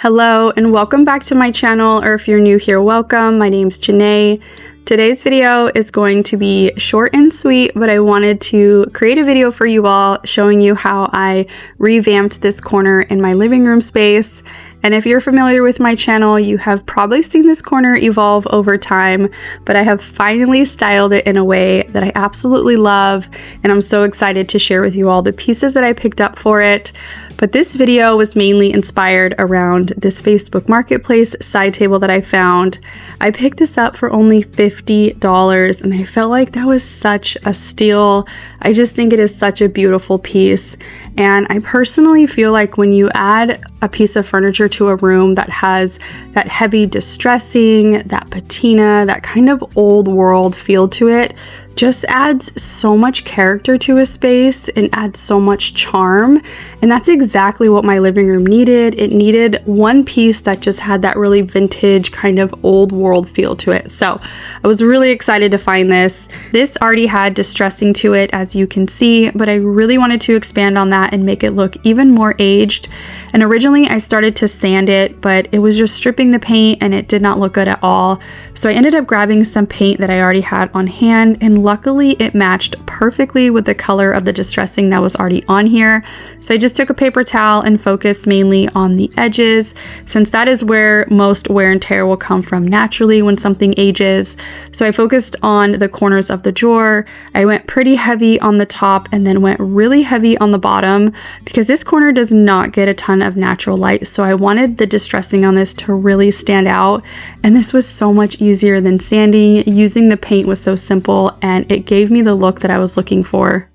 Hello and welcome back to my channel, or if you're new here, welcome. My name's Janae. Today's video is going to be short and sweet, but I wanted to create a video for you all showing you how I revamped this corner in my living room space. And if you're familiar with my channel, you have probably seen this corner evolve over time, but I have finally styled it in a way that I absolutely love, and I'm so excited to share with you all the pieces that I picked up for it. But this video was mainly inspired around this Facebook Marketplace side table that I found. I picked this up for only $50, and I felt like that was such a steal. I just think it is such a beautiful piece. And I personally feel like when you add a piece of furniture to a room that has that heavy distressing, that patina, that kind of old world feel to it, just adds so much character to a space and adds so much charm. And that's exactly what my living room needed. It needed one piece that just had that really vintage kind of old world feel to it. So I was really excited to find this. This already had distressing to it, as you can see, but I really wanted to expand on that and make it look even more aged. And originally I started to sand it, but it was just stripping the paint and it did not look good at all. So I ended up grabbing some paint that I already had on hand, and luckily it matched perfectly with the color of the distressing that was already on here. So I just took a paper towel and focused mainly on the edges, since that is where most wear and tear will come from naturally when something ages. So I focused on the corners of the drawer. I went pretty heavy on the top and then went really heavy on the bottom, because this corner does not get a ton of natural light. So I wanted the distressing on this to really stand out. And this was so much easier than sanding. Using the paint was so simple, and it gave me the look that I was looking for.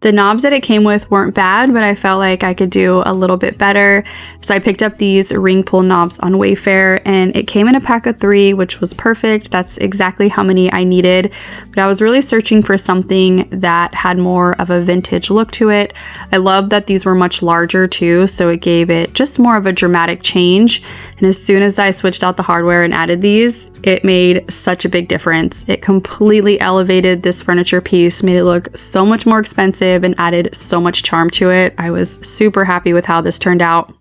The knobs that it came with weren't bad, but I felt like I could do a little bit better. So I picked up these ring pull knobs on Wayfair, and it came in a pack of 3, which was perfect. That's exactly how many I needed. But I was really searching for something that had more of a vintage look to it. I love that these were much larger too, so it gave it just more of a dramatic change. And as soon as I switched out the hardware and added these, it made such a big difference. It completely elevated this furniture piece, made it look so much more expensive, and added so much charm to it. I was super happy with how this turned out.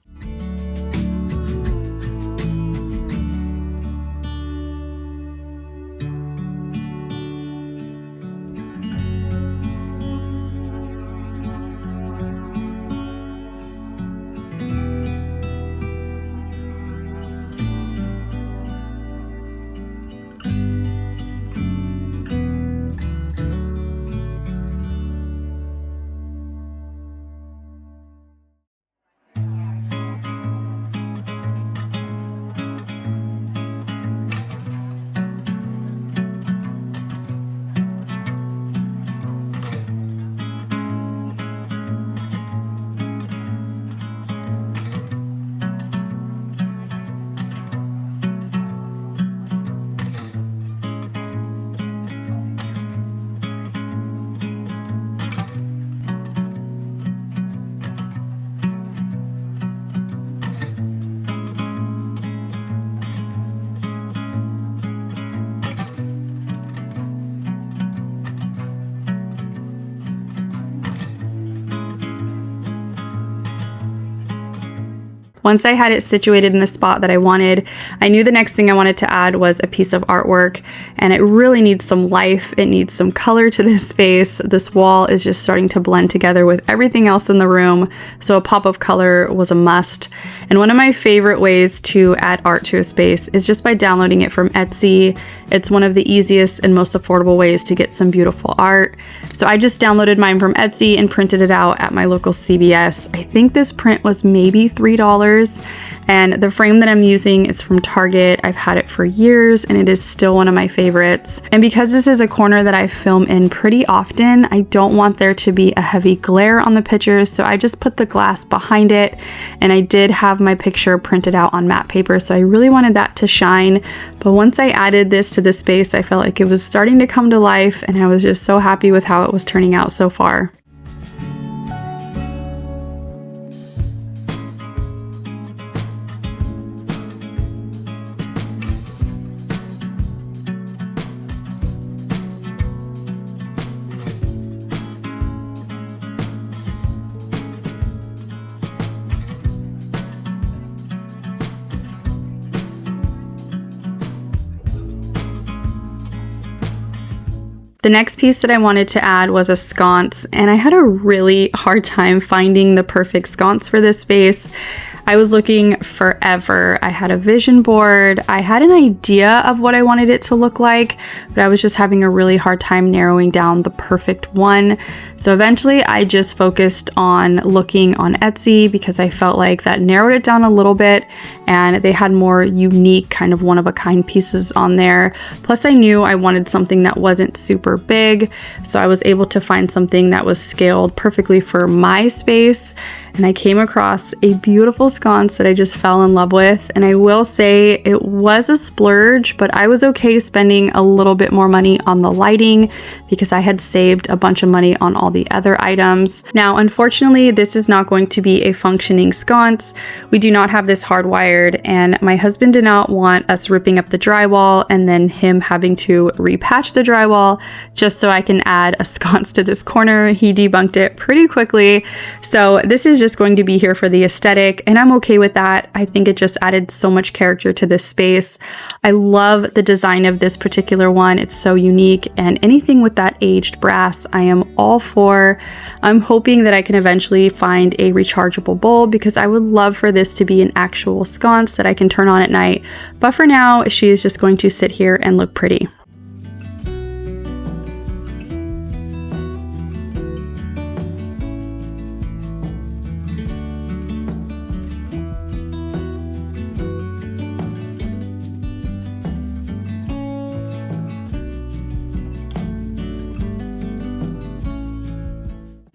Once I had it situated in the spot that I wanted, I knew the next thing I wanted to add was a piece of artwork, and it really needs some life. It needs some color to this space. This wall is just starting to blend together with everything else in the room, so a pop of color was a must. And one of my favorite ways to add art to a space is just by downloading it from Etsy. It's one of the easiest and most affordable ways to get some beautiful art. So I just downloaded mine from Etsy and printed it out at my local CVS. I think this print was maybe $3. And the frame that I'm using is from Target. I've had it for years and it is still one of my favorites. And because this is a corner that I film in pretty often, I don't want there to be a heavy glare on the pictures, so I just put the glass behind it, and I did have my picture printed out on matte paper, so I really wanted that to shine. But once I added this to the space, I felt like it was starting to come to life, and I was just so happy with how it was turning out so far. The next piece that I wanted to add was a sconce, and I had a really hard time finding the perfect sconce for this space. I was looking forever. I had a vision board. I had an idea of what I wanted it to look like, but I was just having a really hard time narrowing down the perfect one. So eventually I just focused on looking on Etsy because I felt like that narrowed it down a little bit, and they had more unique kind of one-of-a-kind pieces on there. Plus I knew I wanted something that wasn't super big, so I was able to find something that was scaled perfectly for my space. And I came across a beautiful sconce that I just fell in love with. And I will say it was a splurge, but I was okay spending a little bit more money on the lighting because I had saved a bunch of money on all the other items. Now, unfortunately, this is not going to be a functioning sconce. We do not have this hardwired, and my husband did not want us ripping up the drywall and then him having to repatch the drywall just so I can add a sconce to this corner. He debunked it pretty quickly. So this is just going to be here for the aesthetic, and I'm okay with that. I think it just added so much character to this space. I love the design of this particular one. It's so unique, and anything with that aged brass I am all for. I'm hoping that I can eventually find a rechargeable bulb because I would love for this to be an actual sconce that I can turn on at night, but for now she is just going to sit here and look pretty.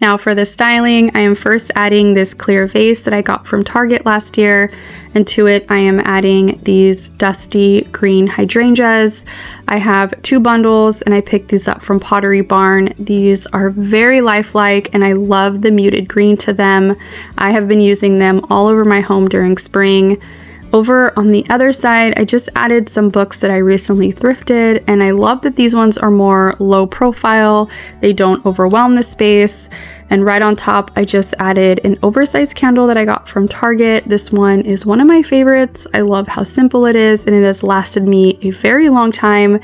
Now for the styling, I am first adding this clear vase that I got from Target last year, and to it I am adding these dusty green hydrangeas. I have 2 bundles and I picked these up from Pottery Barn. These are very lifelike and I love the muted green to them. I have been using them all over my home during spring. Over on the other side, I just added some books that I recently thrifted, and I love that these ones are more low profile. They don't overwhelm the space. And right on top, I just added an oversized candle that I got from Target. This one is one of my favorites. I love how simple it is, and it has lasted me a very long time.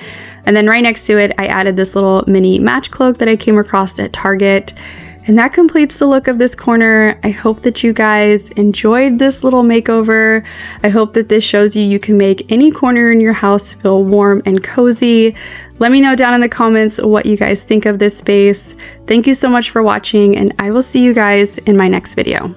And then right next to it, I added this little mini match cloak that I came across at Target. And that completes the look of this corner. I hope that you guys enjoyed this little makeover. I hope that this shows you can make any corner in your house feel warm and cozy. Let me know down in the comments what you guys think of this space. Thank you so much for watching, and I will see you guys in my next video.